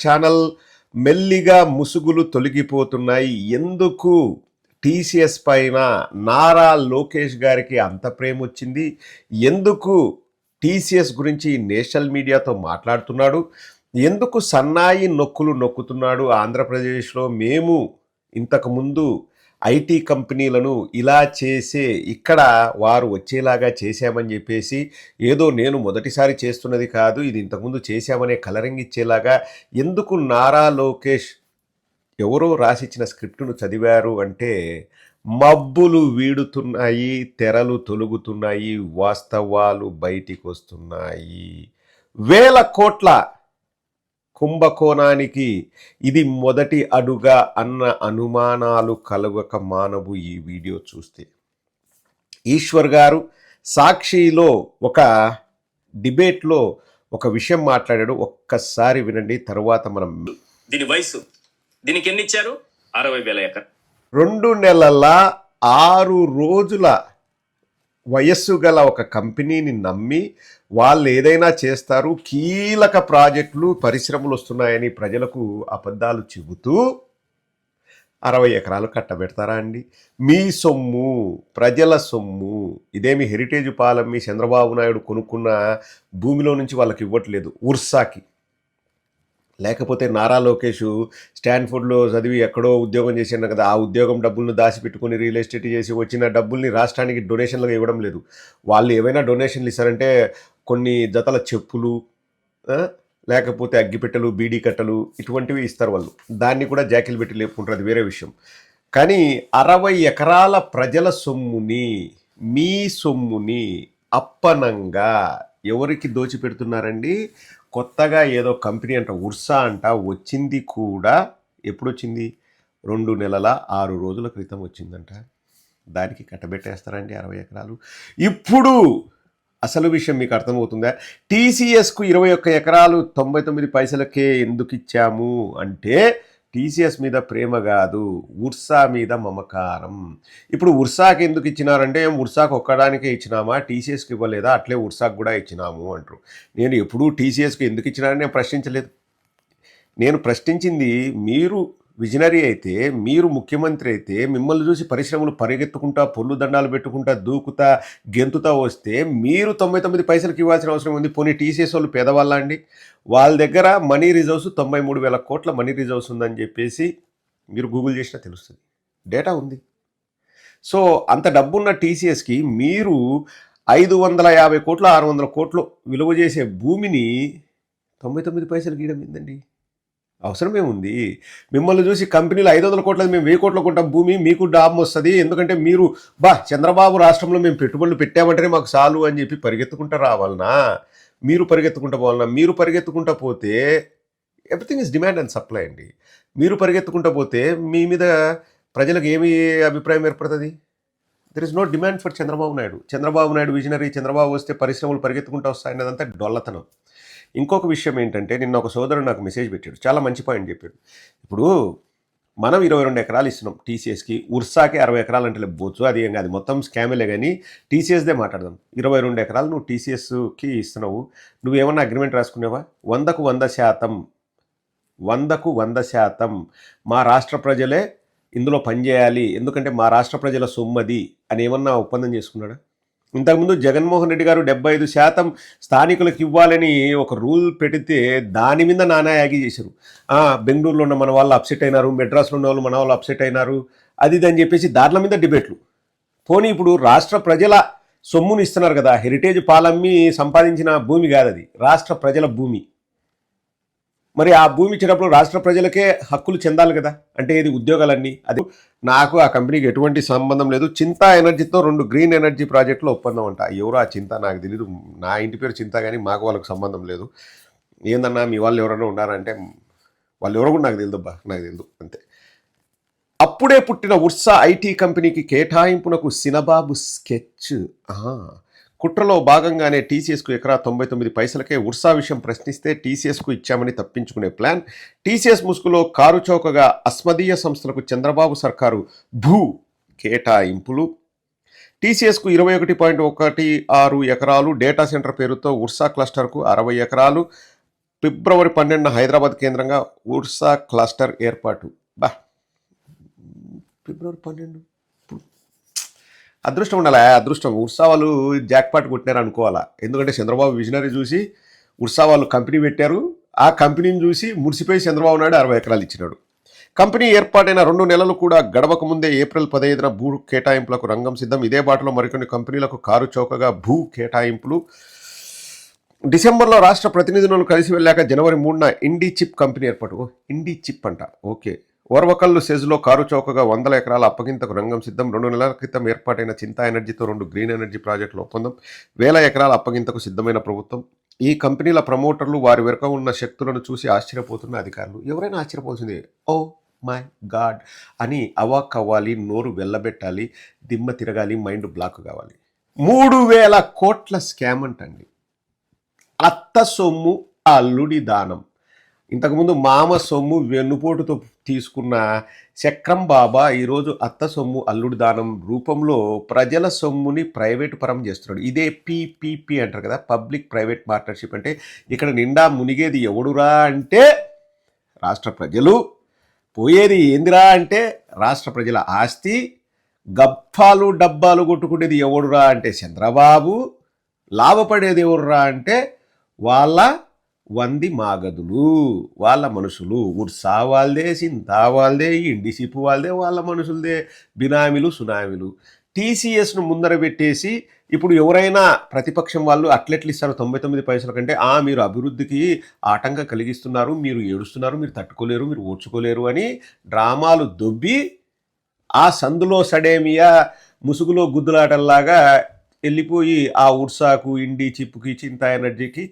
Channel మెల్లిగా ముసుగులు తొలగిపోతున్నాయి. ఎందుకు టీసీఎస్ పైన నారా లోకేష్ గారికి అంత ప్రేమ వచ్చింది? ఎందుకు టీసీఎస్ గురించి నేషనల్ మీడియాతో మాట్లాడుతున్నాడు? ఎందుకు సన్నాయి నొక్కులు నొక్కుతున్నాడు? ఆంధ్రప్రదేశ్లో మేము ఇంతకుముందు ఐటీ కంపెనీలను ఇలా చేసే ఇక్కడ వారు వచ్చేలాగా చేశామని చెప్పేసి, ఏదో నేను మొదటిసారి చేస్తున్నది కాదు, ఇది ఇంతకుముందు చేశామనే కలరింగ్ ఇచ్చేలాగా ఎందుకు నారా లోకేష్ ఎవరో రాసిచ్చిన స్క్రిప్టును చదివారు అంటే, మబ్బులు వీడుతున్నాయి, తెరలు తొలుగుతున్నాయి, వాస్తవాలు బయటికి వస్తున్నాయి. 1000 కోట్ల కుంభకోణానికి ఇది మొదటి అడుగా అన్న అనుమానాలు కలగక మానవు ఈ వీడియో చూస్తే. ఈశ్వర్ గారు సాక్షిలో ఒక డిబేట్లో ఒక విషయం మాట్లాడాడు, ఒక్కసారి వినండి, తరువాత మనం. దీని వయసు దీనికి ఎన్ని ఇచ్చారు? 60,000 ఎకరం. 2 నెలల 6 రోజుల వయస్సు గల ఒక కంపెనీని నమ్మి వాళ్ళు ఏదైనా చేస్తారు, కీలక ప్రాజెక్టులు పరిశ్రమలు వస్తున్నాయని ప్రజలకు అబద్ధాలు చెబుతూ 60 ఎకరాలు కట్టబెడతారా అండి? మీ సొమ్ము, ప్రజల సొమ్ము. ఇదేమి హెరిటేజ్ పాలెం మీ చంద్రబాబు నాయుడు కొనుక్కున్న భూమిలో నుంచి వాళ్ళకి ఇవ్వట్లేదు, ఉర్సాకి. లేకపోతే నారా లోకేష్ స్టాన్ఫోర్డ్లో చదివి ఎక్కడో ఉద్యోగం చేశాను కదా, ఆ ఉద్యోగం డబ్బులను దాచిపెట్టుకుని రియల్ ఎస్టేట్ చేసి వచ్చిన డబ్బుల్ని రాష్ట్రానికి డొనేషన్లుగా ఇవ్వడం లేదు. వాళ్ళు ఏవైనా డొనేషన్లు ఇస్తారంటే కొన్ని జతల చెప్పులు, లేకపోతే అగ్గిపెట్టెలు, బీడీ కట్టలు, ఇటువంటివి ఇస్తారు వాళ్ళు. దాన్ని కూడా జాకిలు పెట్టి లేపుకుంటారు, అది వేరే విషయం. కానీ 60 ఎకరాల ప్రజల సొమ్ముని, మీ సొమ్ముని అప్పనంగా ఎవరికి దోచిపెడుతున్నారండి? కొత్తగా ఏదో కంపెనీ అంట, ఉర్సా అంట, వచ్చింది కూడా. ఎప్పుడు వచ్చింది? 2 నెలల 6 రోజుల క్రితం వచ్చిందంట. దానికి కట్టబెట్టేస్తారండి 60 ఎకరాలు. ఇప్పుడు అసలు విషయం మీకు అర్థమవుతుందా? టీసీఎస్కు 21 ఎకరాలు 99 పైసలకే ఎందుకు ఇచ్చాము అంటే, టీసీఎస్ మీద ప్రేమ కాదు, ఉర్సా మీద మమకారం. ఇప్పుడు ఉర్సాకి ఎందుకు ఇచ్చినారంటే, ఉర్సాకు ఒక్కడానికే ఇచ్చినామా, టీసీఎస్కి ఇవ్వలేదా? అట్లే ఉర్సాకు కూడా ఇచ్చినాము అంటారు. నేను ఎప్పుడూ టీసీఎస్కి ఎందుకు ఇచ్చినారని నేను ప్రశ్నించలేదు. నేను ప్రశ్నించింది, మీరు విజనరీ అయితే, మీరు ముఖ్యమంత్రి అయితే, మిమ్మల్ని చూసి పరిశ్రమలు పరిగెత్తుకుంటా, పొల్లు దండాలు పెట్టుకుంటా, దూకుతా, గెంతుతా వస్తే మీరు 99 పైసలకి ఇవ్వాల్సిన అవసరం ఉంది. పోనీ టీసీఎస్ వాళ్ళు పేదవాళ్ళ అండి? వాళ్ళ దగ్గర మనీ రిజర్వ్స్ 93,000 కోట్ల మనీ రిజర్వ్స్ ఉందని చెప్పేసి మీరు గూగుల్ చేసినా తెలుస్తుంది, డేటా ఉంది. సో అంత డబ్బున్న టీసీఎస్కి మీరు 550 కోట్లు 600 కోట్లు విలువ చేసే భూమిని 99 పైసలు గీయడం ఏందండి? అవసరమేముంది? మిమ్మల్ని చూసి కంపెనీలు 500 కోట్లది మేము 1000 కోట్ల కొంటాం భూమి, మీకు డాబం వస్తుంది, ఎందుకంటే మీరు చంద్రబాబు రాష్ట్రంలో మేము పెట్టుబడులు పెట్టామంటేనే మాకు చాలు అని చెప్పి పరిగెత్తుకుంటూ రావాలనా? మీరు పరిగెత్తుకుంటూ పోవాలన్నా? మీరు పరిగెత్తుకుంటూ పోతే everything is demand and supply అండి. మీరు పరిగెత్తుకుంటూ పోతే మీ మీద ప్రజలకు ఏమి అభిప్రాయం ఏర్పడుతుంది? There is no demand for Chandrababu Naidu. Chandrababu Naidu visionary, Chandrababu వస్తే పరిశ్రమలు పరిగెత్తుకుంటూ వస్తాయన్నదంతా డొల్లతనం. ఇంకొక విషయం ఏంటంటే, నిన్న ఒక సోదరుడు నాకు మెసేజ్ పెట్టాడు, చాలా మంచి పాయింట్ చెప్పాడు. ఇప్పుడు మనం 22 ఎకరాలు ఇస్తున్నాం టీసీఎస్కి, ఉర్సాకి 60 ఎకరాలు అంటే లేకపోవచ్చు, అది ఏం కాదు, మొత్తం స్కామేలే. కానీ టీసీఎస్దే మాట్లాడదాం. 22 ఎకరాలు నువ్వు టీసీఎస్కి ఇస్తున్నావు, నువ్వేమన్నా అగ్రిమెంట్ రాసుకునేవా? 100కు 100%, 100కు 100% మా రాష్ట్ర ప్రజలే ఇందులో పనిచేయాలి, ఎందుకంటే మా రాష్ట్ర ప్రజల సొమ్మది అని ఏమన్నా ఒప్పందం చేసుకున్నాడా? ఇంతకుముందు జగన్మోహన్ రెడ్డి గారు 75% స్థానికులకు ఇవ్వాలని ఒక రూల్ పెడితే దాని మీద నానాయాగి చేశారు. బెంగళూరులో ఉన్న మన వాళ్ళు అప్సెట్ అయినారు, మెడ్రాస్లో ఉన్న వాళ్ళు మన వాళ్ళు అప్సెట్ అయినారు, అది ఇది అని చెప్పేసి దాంట్ల మీద డిబేట్లు. పోనీ ఇప్పుడు రాష్ట్ర ప్రజల సొమ్ముని ఇస్తున్నారు కదా, హెరిటేజ్ పాలమ్మి సంపాదించిన భూమి కాదు అది, రాష్ట్ర ప్రజల భూమి. మరి ఆ భూమి ఇచ్చేటప్పుడు రాష్ట్ర ప్రజలకే హక్కులు చెందాలి కదా. అంటే ఇది ఉద్యోగాలన్నీ, అది నాకు ఆ కంపెనీకి ఎటువంటి సంబంధం లేదు. చింతా ఎనర్జీతో 2 గ్రీన్ ఎనర్జీ ప్రాజెక్టులు ఒప్పందం అంట. ఎవరో ఆ చింత నాకు తెలియదు, నా ఇంటి పేరు చింత, కానీ మాకు వాళ్ళకు సంబంధం లేదు. ఏందన్నా మీ వాళ్ళు ఎవరైనా ఉన్నారంటే, వాళ్ళు ఎవరో కూడా నాకు తెలియదు, నాకు తెలియదు అంతే. అప్పుడే పుట్టిన ఉర్సా ఐటీ కంపెనీకి కేటాయింపునకు సినబాబు స్కెచ్. కుట్రలో భాగంగానే టీసీఎస్కు ఎకరా 99 పైసలకే ఉర్సా విషయం ప్రశ్నిస్తే టీసీఎస్కు ఇచ్చామని తప్పించుకునే ప్లాన్. టీసీఎస్ ముసుగులో కారుచౌకగా అస్మదీయ సంస్థలకు చంద్రబాబు సర్కారు భూ కేటాయింపులు. టీసీఎస్కు 21.16 ఎకరాలు, డేటా సెంటర్ పేరుతో ఉర్సా క్లస్టర్కు 60 ఎకరాలు, ఫిబ్రవరి 12 హైదరాబాద్ కేంద్రంగా ఉర్సా క్లస్టర్ ఏర్పాటు. బా, ఫిబ్రవరి 12 అదృష్టం ఉండాలి. అదృష్టం ఉర్సా వాళ్ళు జాక్పాట్ కొట్టినారు అనుకోవాలా. ఎందుకంటే చంద్రబాబు విజనరీ చూసి ఉర్సా వాళ్ళు కంపెనీ పెట్టారు. ఆ కంపెనీని చూసి మురిసిపోయి చంద్రబాబు నాయుడు 60 ఎకరాలు ఇచ్చినాడు. కంపెనీ ఏర్పాటైన 2 నెలలు కూడా గడవక ముందే ఏప్రిల్ 15న భూ కేటాయింపులకు రంగం సిద్ధం. ఇదే బాటలో మరికొన్ని కంపెనీలకు కారు చౌకగా భూ కేటాయింపులు. డిసెంబర్లో రాష్ట్ర ప్రతినిధులను కలిసి వెళ్ళాక జనవరి 3న ఇండి చిప్ కంపెనీ ఏర్పాటు. ఇండి చిప్ అంట. ఓకే. ఓర్వకల్లు సెజ్లో కారు చౌకగా 100 ఎకరాల అప్పగింతకు రంగం సిద్ధం. 2 నెలల క్రితం ఏర్పాటైన చింతా ఎనర్జీతో 2 గ్రీన్ ఎనర్జీ ప్రాజెక్టుల ఒప్పందం. 1000 ఎకరాల అప్పగింతకు సిద్ధమైన ప్రభుత్వం. ఈ కంపెనీల ప్రమోటర్లు వారి వెనుక ఉన్న శక్తులను చూసి ఆశ్చర్యపోతున్న అధికారులు. ఎవరైనా ఆశ్చర్యపోవాల్సిందే. ఓ మై గాడ్ అని అవాక్ అవ్వాలి, నోరు వెళ్ళబెట్టాలి, దిమ్మ తిరగాలి, మైండ్ బ్లాక్ కావాలి. 3000 కోట్ల స్కామ్ అంటండి. అత్త సొమ్ము అల్లుడి దానం. ఇంతకుముందు మామ సొమ్ము వెన్నుపోటుతో తీసుకున్న చక్రం బాబా ఈరోజు అత్త సొమ్ము అల్లుడి దానం రూపంలో ప్రజల సొమ్ముని ప్రైవేటు పరం చేస్తున్నాడు. ఇదే పీపీపీ అంటారు కదా, పబ్లిక్ ప్రైవేట్ పార్ట్నర్షిప్. అంటే ఇక్కడ నిండా మునిగేది ఎవడురా అంటే రాష్ట్ర ప్రజలు, పోయేది ఏందిరా అంటే రాష్ట్ర ప్రజల ఆస్తి, గప్పాలు డబ్బాలు కొట్టుకునేది ఎవడురా అంటే చంద్రబాబు, లాభపడేది ఎవడురా అంటే వాళ్ళ వంది మాగదులు, వాళ్ళ మనుషులు. ఉర్సా వాళ్ళదే, సింతా వాళ్ళదే, ఇండి సిప్పు వాళ్ళదే, వాళ్ళ మనుషులదే, బినామీలు సునామీలు. టీసీఎస్ను ముందర పెట్టేసి ఇప్పుడు ఎవరైనా ప్రతిపక్షం వాళ్ళు అట్లెట్లు ఇస్తారు 99 పైసల కంటే, మీరు అభివృద్ధికి ఆటంకం కలిగిస్తున్నారు, మీరు ఏడుస్తున్నారు, మీరు తట్టుకోలేరు, మీరు ఓర్చుకోలేరు అని డ్రామాలు దొబ్బి ఆ సందులో సడేమియా ముసుగులో గుద్దులాటల్లాగా వెళ్ళిపోయి ఆ ఉర్సాకు, ఇండి చిప్పుకి, చింతా ఎనర్జీకి